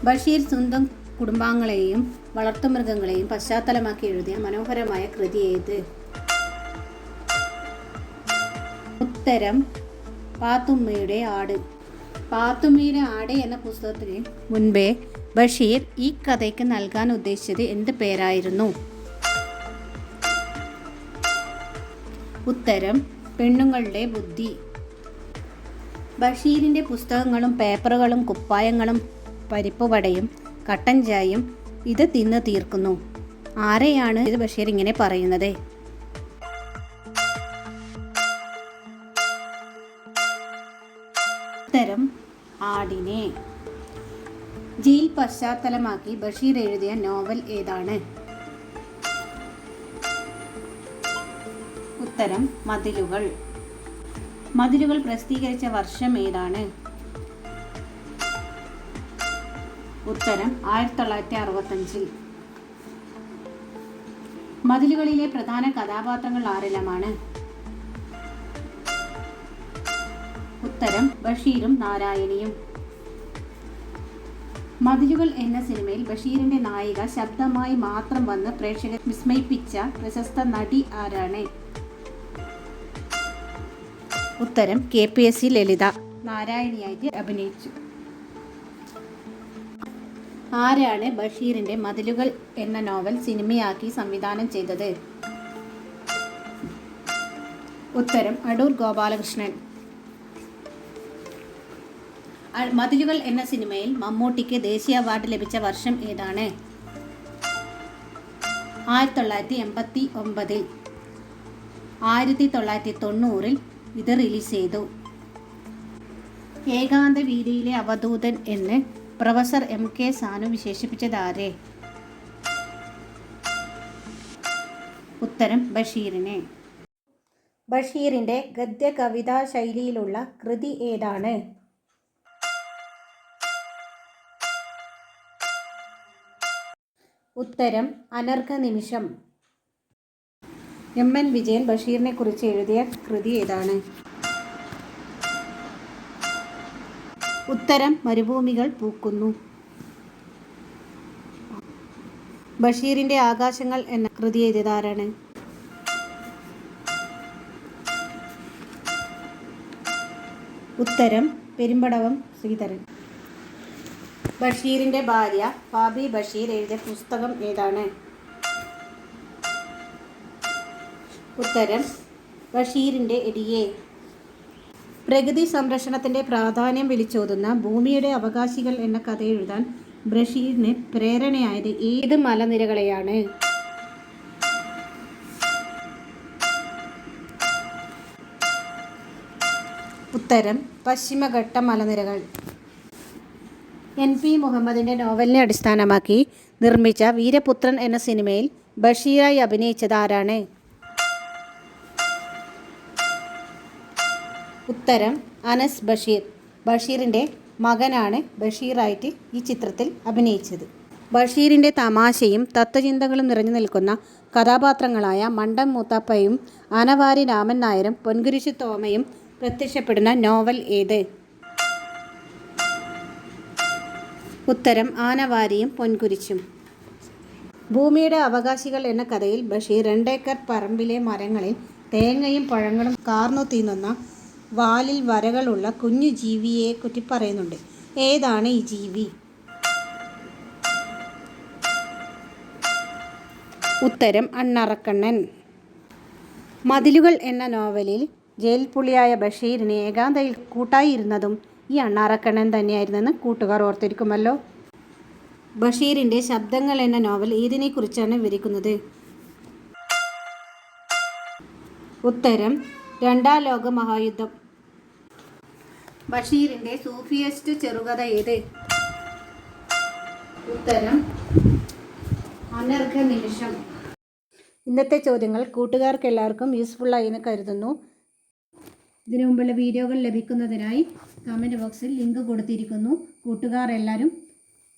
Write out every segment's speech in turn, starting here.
ബഷീർ സ്വന്തം കുടുംബാംഗങ്ങളെയും വളർത്തുമൃഗങ്ങളെയും പശ്ചാത്തലമാക്കി എഴുതിയ മനോഹരമായ കൃതി ഏത്? ഉത്തരം പാത്തുമ്മയുടെ ആട്. പാത്തുമ്മയുടെ ആട് എന്ന പുസ്തകത്തിന് മുൻപേ ബഷീർ ഈ കഥയ്ക്ക് നൽകാൻ ഉദ്ദേശിച്ചത് എന്ത് പേരായിരുന്നു? ഉത്തരം പെണ്ണുങ്ങളുടെ ബുദ്ധി. ബഷീറിൻ്റെ പുസ്തകങ്ങളും പേപ്പറുകളും കുപ്പായങ്ങളും പരിപ്പുവടയും കട്ടൻ ചായയും ഇത് തിന്ന് തീർക്കുന്നു. ആരെയാണ് ഇത് ബഷീർ ഇങ്ങനെ പറയുന്നത്? ഉത്തരം ആടിനെ. ജയിൽ പശ്ചാത്തലമാക്കി ബഷീർ എഴുതിയ നോവൽ ഏതാണ്? ഉത്തരം മതിലുകൾ. മതിലുകൾ പ്രസിദ്ധീകരിച്ച വർഷം ഏതാണ്? ഉത്തരം 1965. മതിലുകളിലെ പ്രധാന കഥാപാത്രങ്ങൾ ആരെല്ലാമാണ്? ഉത്തരം ബഷീറും നാരായണിയും. മതിലുകൾ എന്ന സിനിമയിൽ ബഷീറിന്റെ നായിക ശബ്ദമായി മാത്രം വന്ന് പ്രേക്ഷകരെ വിസ്മയിപ്പിച്ച പ്രശസ്ത നടി ആരാണ്? ഉത്തരം KPSC ലളിത. നാരായണിയായിട്ട് അഭിനയിച്ചു. ആരാണ് ബഷീറിന്റെ മതിലുകൾ എന്ന നോവൽ സിനിമയാക്കി സംവിധാനം ചെയ്തത്? ഉത്തരം അടൂർ ഗോപാലകൃഷ്ണൻ. മതിലുകൾ എന്ന സിനിമയിൽ മമ്മൂട്ടിക്ക് ദേശീയ അവാർഡ് ലഭിച്ച വർഷം ഏതാണ്? 1989. 1990 ഇത് റിലീസ് ചെയ്തു. ഏകാന്ത വീതിയിലെ അവധൂതൻ എന്ന് പ്രൊഫസർ MK സാനു വിശേഷിപ്പിച്ചത് ആരെ? ഉത്തരം ബഷീറിനെ. ബഷീറിന്റെ ഗദ്യ കവിതാ ശൈലിയിലുള്ള കൃതി ഏതാണ്? ഉത്തരം അനർഘ നിമിഷം. MN വിജയൻ ബഷീറിനെ കുറിച്ച് എഴുതിയ കൃതി ഏതാണ്? ഉത്തരം മരുഭൂമികൾ പൂക്കുന്നു. ബഷീറിന്റെ ആകാശങ്ങൾ എന്ന കൃതി എഴുതിയതാരാണ്? ഉത്തരം പെരുമ്പടവം ശ്രീധരൻ. ബഷീറിന്റെ ഭാര്യ ഫാബി ബഷീർ എഴുതിയ പുസ്തകം ഏതാണ്? ഉത്തരം ബഷീറിന്റെ എടിയെ. പ്രകൃതി സംരക്ഷണത്തിന്റെ പ്രാധാന്യം വിളിച്ചോതുന്ന ഭൂമിയുടെ അവകാശികൾ എന്ന കഥ എഴുതാൻ ബഷീറിന് പ്രേരണയായത് ഏത് മലനിരകളെയാണ്? ഉത്തരം പശ്ചിമഘട്ട മലനിരകൾ. NP മുഹമ്മദിന്റെ നോവലിനെ അടിസ്ഥാനമാക്കി നിർമ്മിച്ച വീരപുത്രൻ എന്ന സിനിമയിൽ ബഷീറായി അഭിനയിച്ചത് ആരാണ്? ഉത്തരം അനസ് ബഷീർ. ബഷീറിൻ്റെ മകനാണ് ബഷീറായിട്ട് ഈ ചിത്രത്തിൽ അഭിനയിച്ചത്. ബഷീറിൻ്റെ തമാശയും തത്വചിന്തകളും നിറഞ്ഞു നിൽക്കുന്ന കഥാപാത്രങ്ങളായ മണ്ടൻ മൂത്താപ്പയും ആനവാരി രാമൻ നായരും പൊൻകുരിശു തോമയും പ്രത്യക്ഷപ്പെടുന്ന നോവൽ ഏത്? ഉത്തരം ആനവാരിയും പൊൻകുരിശും. ഭൂമിയുടെ അവകാശികൾ എന്ന കഥയിൽ ബഷീർ 2 ഏക്കർ പറമ്പിലെ മരങ്ങളിൽ തേങ്ങയും പഴങ്ങളും കാർന്നു തിന്നുന്ന വാലിൽ വരകളുള്ള കുഞ്ഞു ജീവിയെ കുറ്റി പറയുന്നുണ്ട്. ഏതാണ് ഈ ജീവി? ഉത്തരം അണ്ണറക്കണ്ണൻ. മതിലുകൾ എന്ന നോവലിൽ ജയിൽ പുള്ളിയായ ബഷീറിന് ഏകാന്തയിൽ കൂട്ടായിരുന്നതും ഈ അണ്ണാറക്കണ്ണൻ തന്നെയായിരുന്നെന്ന് കൂട്ടുകാർ ഓർത്തിരിക്കുമല്ലോ. ബഷീറിൻ്റെ ശബ്ദങ്ങൾ എന്ന നോവൽ ഏതിനെക്കുറിച്ചാണ് വിവരിക്കുന്നത്? ഉത്തരം 2ാം ലോക മഹായുദ്ധം. ബഷീറിൻ്റെ സൂഫിയസ്റ്റ് ചെറുകഥ ഏത്? ഉത്തരം അനർഘ നിമിഷം. ഇന്നത്തെ ചോദ്യങ്ങൾ കൂട്ടുകാർക്ക് എല്ലാവർക്കും യൂസ്ഫുള്ളായി എന്ന് കരുതുന്നു. ഇതിനു മുമ്പുള്ള വീഡിയോകൾ ലഭിക്കുന്നതിനായി കമൻറ്റ് ബോക്സിൽ ലിങ്ക് കൊടുത്തിരിക്കുന്നു. കൂട്ടുകാർ എല്ലാവരും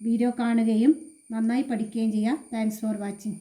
വീഡിയോ കാണുകയും നന്നായി പഠിക്കുകയും ചെയ്യുക. Thanks for watching.